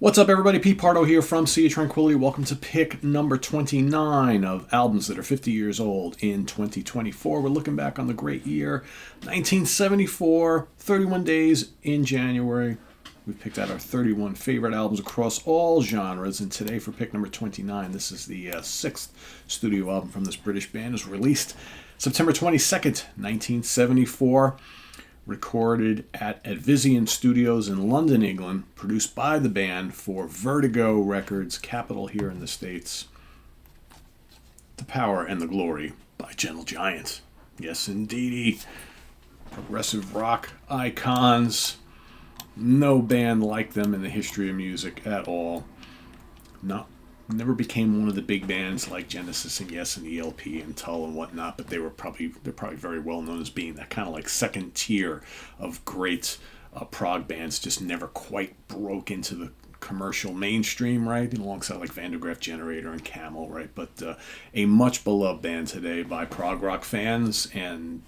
What's up, everybody? Pete Pardo here from Sea of Tranquility. Welcome to pick number 29 of albums that are 50 years old in 2024. We're looking back on the great year, 1974, 31 days in January. We've picked out our 31 favorite albums across all genres, and today for pick number 29, this is the sixth studio album from this British band. It was released September 22nd, 1974. Recorded at Advisian Studios in London, England, produced by the band for Vertigo Records, Capitol here in the States. The Power and the Glory by Gentle Giant. Yes, indeedy. Progressive rock icons. No band like them in the history of music at all. Never became one of the big bands like Genesis and Yes and ELP and Tull and whatnot, but they're probably very well known as being that kind of like second tier of great prog bands. Just never quite broke into the commercial mainstream, right? Alongside like Van de Graaff Generator and Camel, right? But a much beloved band today by prog rock fans, and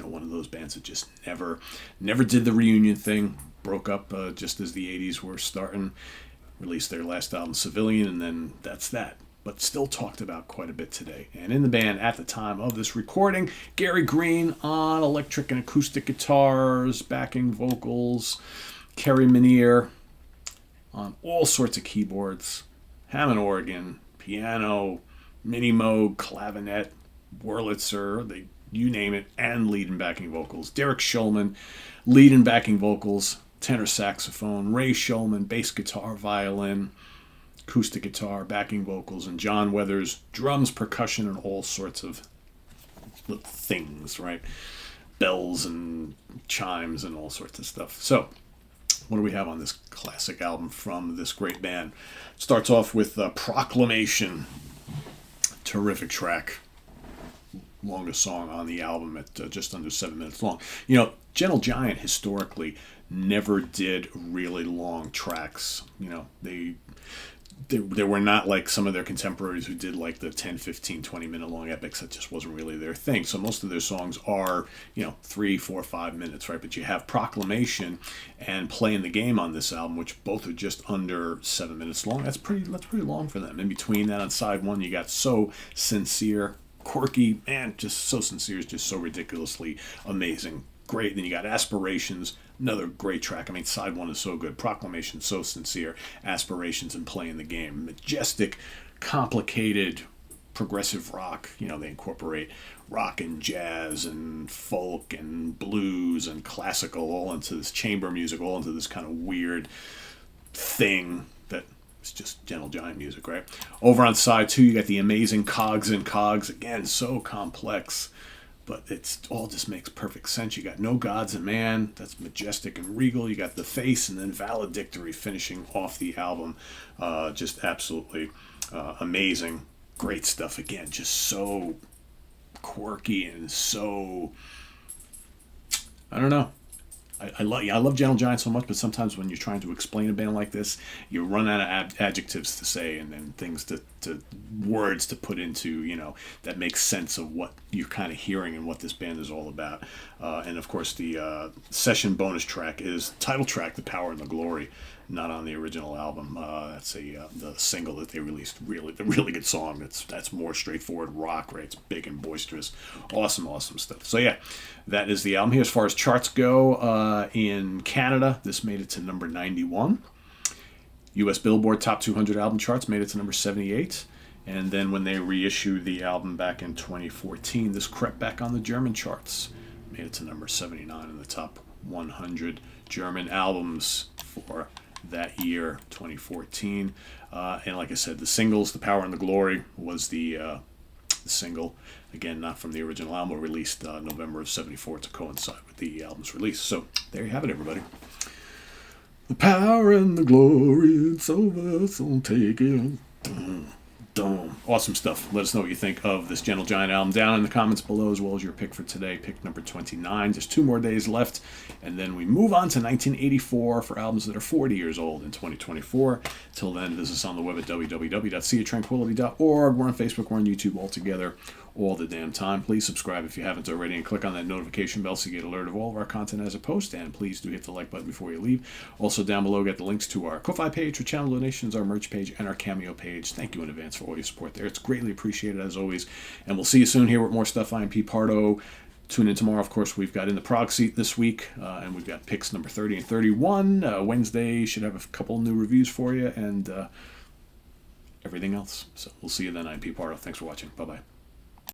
one of those bands that just never did the reunion thing. Broke up just as the 80s were starting. Released their last album, Civilian, and then that's that. But still talked about quite a bit today. And in the band at the time of this recording, Gary Green on electric and acoustic guitars, backing vocals, Kerry Minier on all sorts of keyboards, Hammond organ, piano, mini Moog, clavinet, Wurlitzer, you name it, and lead and backing vocals. Derek Shulman, lead and backing vocals, tenor saxophone, Ray Shulman, bass guitar, violin, acoustic guitar, backing vocals, and John Weathers, drums, percussion, and all sorts of things, right? Bells and chimes and all sorts of stuff. So, what do we have on this classic album from this great band? Starts off with Proclamation. Terrific track. Longest song on the album at just under 7 minutes long. Gentle Giant historically never did really long tracks. They were not like some of their contemporaries who did like the 10, 15, 20 minute long epics. That just wasn't really their thing. So most of their songs are, 3, 4, 5 minutes, right? But you have Proclamation and Playing the Game on this album, which both are just under 7 minutes long. That's pretty long for them. In between that, on side one, you got So Sincere, quirky, man, just so sincere, is just so ridiculously amazing. Great. Then you got Aspirations, another great track. I mean, side one is so good. Proclamation, So Sincere, Aspirations, and Playing the Game. Majestic, complicated, progressive rock. They incorporate rock and jazz and folk and blues and classical all into this chamber music, all into this kind of weird thing that it's just Gentle Giant music, right? Over on side two, you got the amazing Cogs and Cogs. Again, so complex, but it's all just makes perfect sense. You got No Gods and Man. That's majestic and regal. You got The Face, and then Valedictory finishing off the album. Just absolutely amazing. Great stuff. Again, just so quirky and so, I don't know. I love Gentle Giant so much, but sometimes when you're trying to explain a band like this, you run out of adjectives to say and then things to words to put into, that makes sense of what you're kind of hearing and what this band is all about. And of course, the session bonus track is title track, The Power and the Glory, not on the original album. That's the single that they released. Really good song. That's more straightforward rock, right? It's big and boisterous. Awesome stuff. So yeah, that is the album here. As far as charts go, in Canada, this made it to number 91. U.S. Billboard Top 200 album charts made it to number 78. And then when they reissued the album back in 2014, this crept back on the German charts. Made it to number 79 in the top 100 German albums for that year, 2014. And like I said, the singles, The Power and the Glory was the single. Again, not from the original album, released November of 74 to coincide with the album's release. So there you have it, everybody. The power and the glory, it's over, so take it. Awesome stuff. Let us know what you think of this Gentle Giant album down in the comments below, as well as your pick for today, pick number 29. Just 2 more days left, and then we move on to 1984 for albums that are 40 years old in 2024. Till then, visit us on the web at www.seaoftranquility.org. We're on Facebook, we're on YouTube all together. all the damn time. Please subscribe if you haven't already and click on that notification bell so you get alert of all of our content as a post. And please do hit the like button before you leave. Also down below, get the links to our Ko-Fi page for channel donations, our merch page, and our Cameo page. Thank you in advance for all your support there. It's greatly appreciated as always. And we'll see you soon here with more stuff. I am Pete Pardo. Tune in tomorrow. Of course, we've got In the Prog Seat this week, and we've got picks number 30 and 31. Wednesday should have a couple new reviews for you, and everything else. So we'll see you then. I'm Pete Pardo. Thanks for watching. Bye-bye.